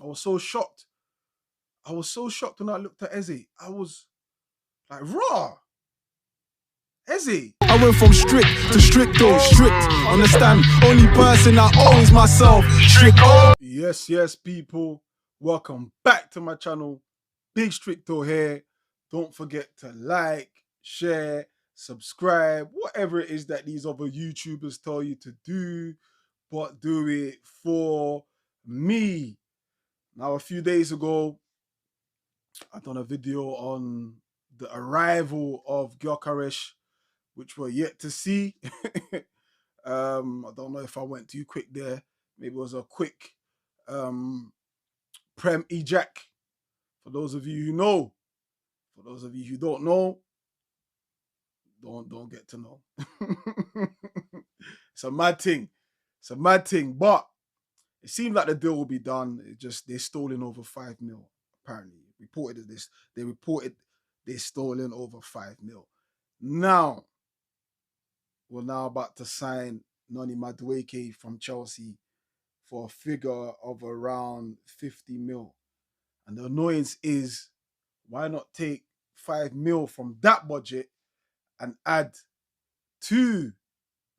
I was so shocked. I was so shocked when I looked at Eze. I was like, raw, Eze. I went from strict to stricto, strict. Understand? Only person I owe is myself. Strict. Yes, people. Welcome back to my channel. Big Stricto here. Don't forget to like, share, subscribe, whatever it is that these other YouTubers tell you to do, but do it for me. Now, a few days ago, I done a video on the arrival of Gyökeres, which we're yet to see. I don't know if I went too quick there. Maybe it was a quick Prem ejac. For those of you who know, for those of you who don't know, don't get to know. It's a mad thing. It's a mad thing, but it seems like the deal will be done. It just they're stolen over 5 mil. Apparently, reported this. They reported they're stolen over 5 mil. Now, we're now about to sign Noni Madueke from Chelsea for a figure of around 50 mil. And the annoyance is, why not take 5 mil from that budget and add to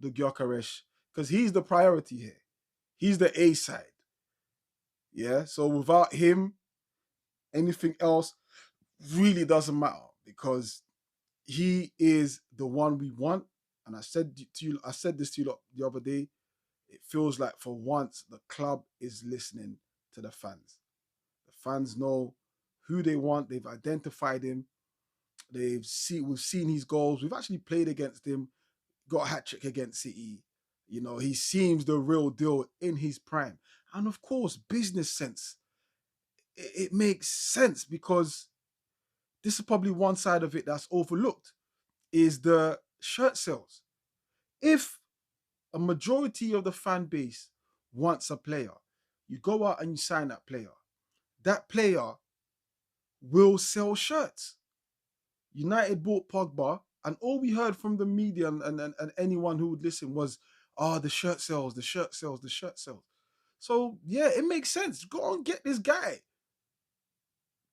the Gyökeres? Because he's the priority here. He's the A side. Yeah. So without him, anything else really doesn't matter because he is the one we want. And I said this to you the other day. It feels like for once the club is listening to the fans. The fans know who they want. They've identified him. We've seen his goals. We've actually played against him. Got a hat trick against City. You know, he seems the real deal in his prime. And of course, business sense. It makes sense because this is probably one side of it that's overlooked is the shirt sales. If a majority of the fan base wants a player, you go out and you sign that player. That player will sell shirts. United bought Pogba, and all we heard from the media and anyone who would listen was, oh, the shirt sells, the shirt sells, the shirt sells. So, yeah, it makes sense. Go and get this guy.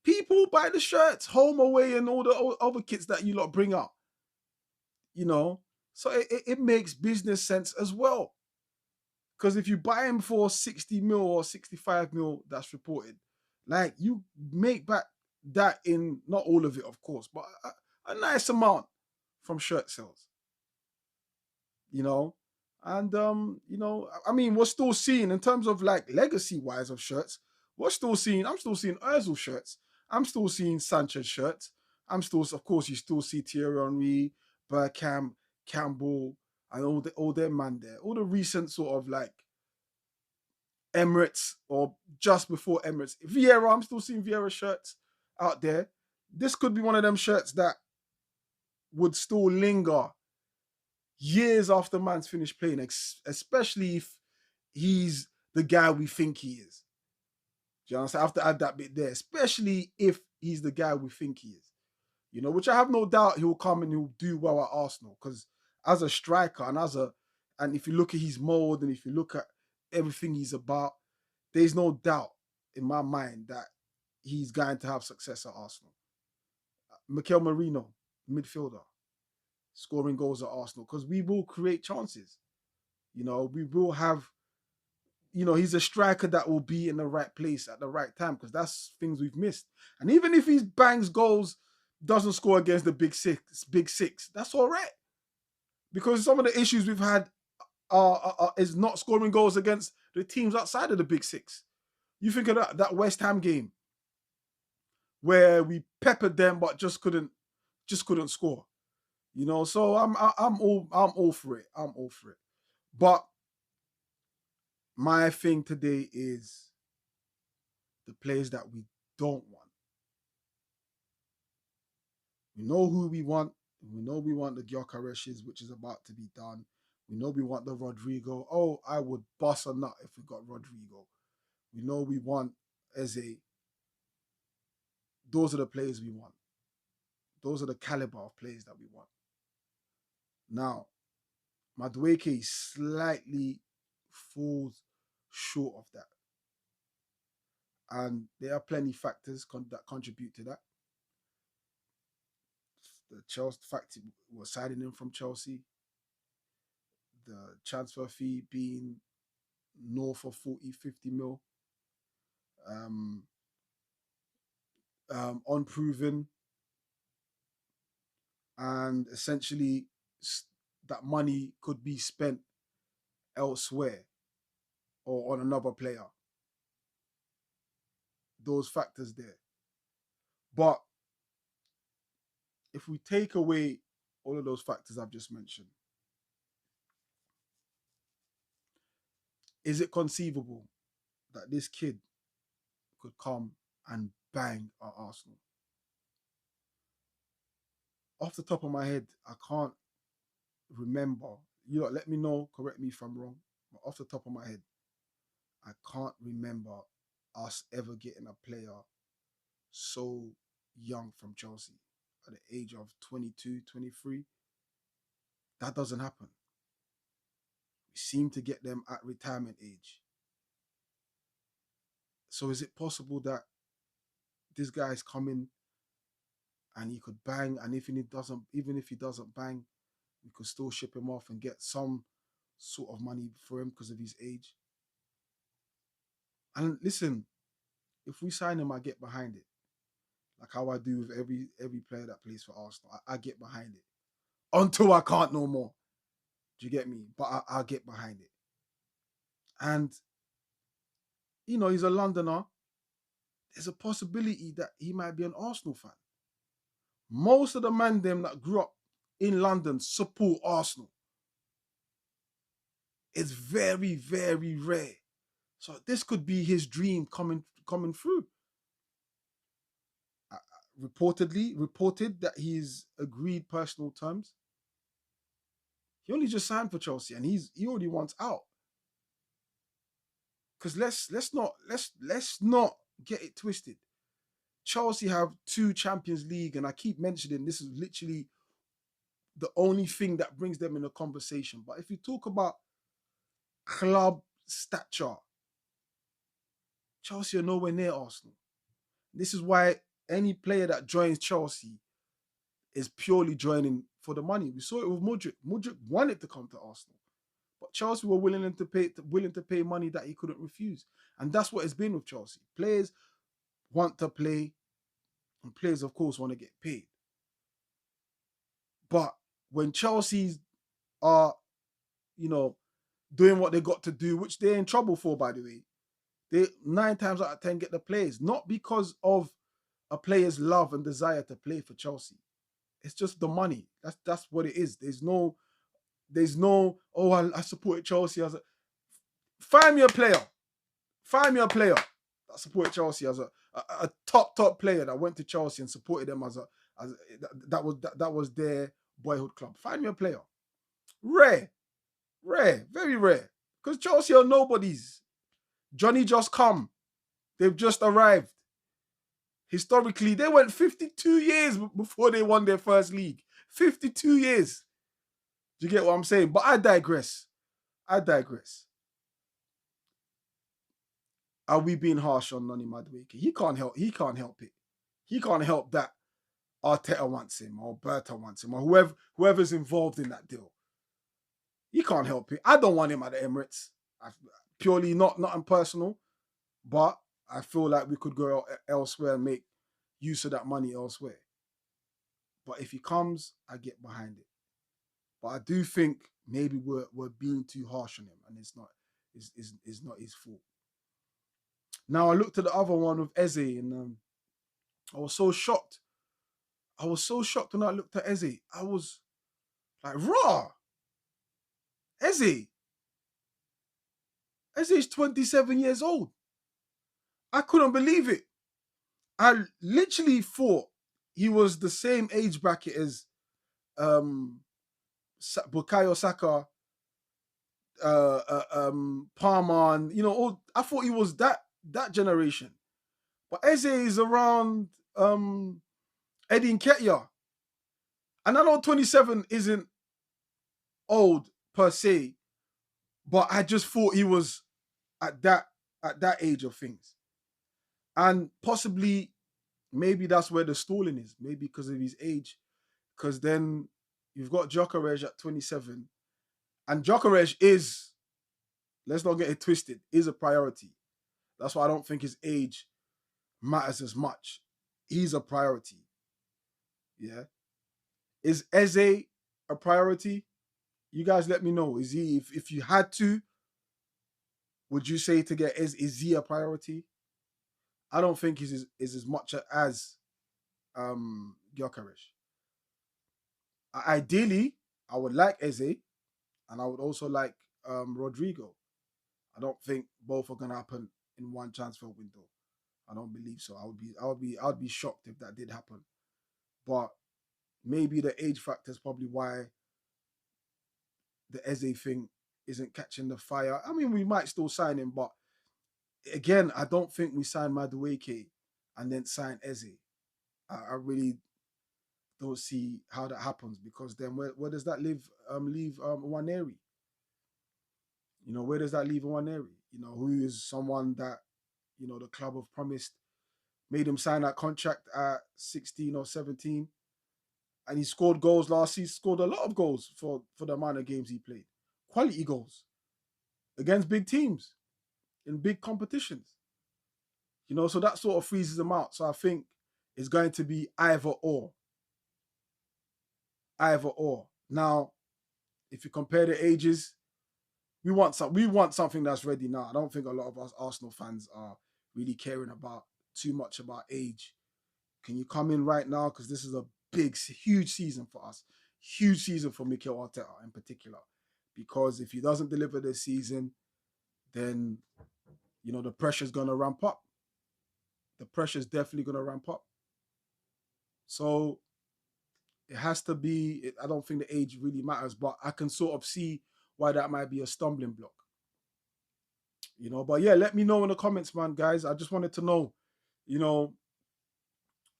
People buy the shirts, home, away, and all the other kits that you lot bring out. You know? So it makes business sense as well. Because if you buy him for 60 mil or 65 mil, that's reported, like you make back that in, not all of it, of course, but a nice amount from shirt sales, you know? And, you know, I mean, we're still seeing, in terms of like legacy wise of shirts, I'm still seeing Ozil shirts. I'm still seeing Sanchez shirts. Of course, you still see Thierry Henry, Bergkamp, Campbell, and all them man there. All the recent sort of like Emirates or just before Emirates. Vieira, I'm still seeing Vieira shirts out there. This could be one of them shirts that would still linger years after man's finished playing, especially if he's the guy we think he is. Do you understand? I have to add that bit there, especially if he's the guy we think he is. You know, which I have no doubt he'll come and he'll do well at Arsenal because as a striker and if you look at his mold and if you look at everything he's about, there's no doubt in my mind that he's going to have success at Arsenal. Mikel Merino, midfielder, scoring goals at Arsenal because we will create chances. You know, we will have, you know, he's a striker that will be in the right place at the right time because that's things we've missed. And even if he bangs goals, doesn't score against the big six, that's all right. Because some of the issues we've had is not scoring goals against the teams outside of the big six. You think of that West Ham game where we peppered them but just couldn't score. You know, so I'm all for it. I'm all for it. But my thing today is the players that we don't want. We know who we want. We know we want the Gyökeres, which is about to be done. We know we want the Rodrygo. Oh, I would bust a nut if we got Rodrygo. We know we want Eze. Those are the players we want. Those are the caliber of players that we want. Now, Madueke slightly falls short of that. And there are plenty factors that contribute to that. The Chelsea fact was signing him from Chelsea, the transfer fee being north of 40, 50 mil, um, unproven, and essentially that money could be spent elsewhere or on another player. Those factors there. But if we take away all of those factors I've just mentioned, is it conceivable that this kid could come and bang at Arsenal? Off the top of my head, I can't remember. You know, let me know, correct me if I'm wrong. But off the top of my head, I can't remember us ever getting a player so young from Chelsea at the age of 22, 23. That doesn't happen. We seem to get them at retirement age. So is it possible that this guy is coming and he could bang, and even if he doesn't bang, we could still ship him off and get some sort of money for him because of his age? And listen, if we sign him, I get behind it. Like how I do with every player that plays for Arsenal. I get behind it. Until I can't no more. Do you get me? But I'll get behind it. And, he's a Londoner. There's a possibility that he might be an Arsenal fan. Most of the man them that grew up in London support Arsenal. It's very, very rare. So this could be his dream coming through. Reported that he's agreed personal terms. He only just signed for Chelsea and he already wants out. Because let's not get it twisted. Chelsea have 2 Champions League, and I keep mentioning this is literally the only thing that brings them in a conversation. But if you talk about club stature, Chelsea are nowhere near Arsenal. This is why any player that joins Chelsea is purely joining for the money. We saw it with Mudryk. Mudryk wanted to come to Arsenal, but Chelsea were willing to pay money that he couldn't refuse. And that's what it's been with Chelsea. Players want to play, and players, of course, want to get paid. But when Chelsea are, doing what they got to do, which they're in trouble for, by the way, they 9 times out of 10 get the players, not because of a player's love and desire to play for Chelsea. It's just the money. That's what it is. There's no, oh, I supported Chelsea as a. Find me a player that supported Chelsea as a top player that went to Chelsea and supported them as that was their boyhood club. Find me a player. Rare, very rare. Because Chelsea are nobodies. Johnny just come. They've just arrived. Historically, they went 52 years before they won their first league. 52 years. Do you get what I'm saying? But I digress. Are we being harsh on Noni Madueke? He can't help it. He can't help that Arteta wants him, or Berta wants him, or whoever's involved in that deal. He can't help it. I don't want him at the Emirates. Purely not impersonal, but I feel like we could go elsewhere and make use of that money elsewhere. But if he comes, I get behind it. But I do think maybe we're being too harsh on him, and it's not his fault. Now I looked at the other one with Eze, and I was so shocked. When I looked at Eze. I was like, raw. Eze is 27 years old. I couldn't believe it. I literally thought he was the same age bracket as Bukayo Saka, Palmer, and I thought he was that generation. But Eze is around Eddie Nketiah. And I know 27 isn't old per se, but I just thought he was at that age of things. And possibly, maybe that's where the stalling is. Maybe because of his age. Because then you've got Gyökeres at 27. And Gyökeres is, let's not get it twisted, is a priority. That's why I don't think his age matters as much. He's a priority. Yeah. Is Eze a priority? You guys let me know. Is he, if you had to, would you say to get is he a priority? I don't think he's is as much as Gyökeres. Ideally, I would like Eze, and I would also like Rodrygo. I don't think both are gonna happen in one transfer window. I don't believe so. I would be shocked if that did happen. But maybe the age factor is probably why the Eze thing isn't catching the fire. I mean, we might still sign him, but again, I don't think we sign Madueke and then sign Eze. I really don't see how that happens because then where does that leave Waneri? Where does that leave Waneri? Who is someone that the club have promised, made him sign that contract at 16 or 17, and he scored goals last season. Scored a lot of goals for the amount of games he played, quality goals against big teams in big competitions. So that sort of freezes him out. So I think it's going to be either or, either or. Now, if you compare the ages, we want something that's ready now. I don't think a lot of us Arsenal fans are really caring about too much about age. Can you come in right now? Because this is a huge season for us. Huge season for Mikel Arteta in particular. Because if he doesn't deliver this season, then the pressure's gonna ramp up. The pressure's definitely gonna ramp up. So it has to be. I don't think the age really matters, but I can sort of see why that might be a stumbling block. But yeah, let me know in the comments, man, guys. I just wanted to know, you know,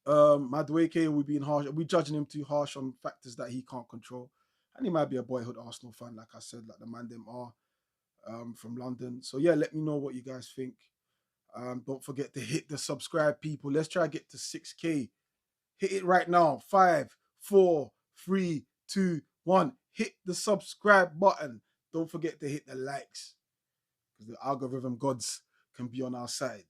Madueke, we being harsh, we judging him too harsh on factors that he can't control. And he might be a boyhood Arsenal fan, like I said, like the man them are from London. So yeah, let me know what you guys think. Don't forget to hit the subscribe, people. Let's try to get to 6K. Hit it right now. 5, 4, 3, 2, 1. Hit the subscribe button. Don't forget to hit the likes because the algorithm gods can be on our side.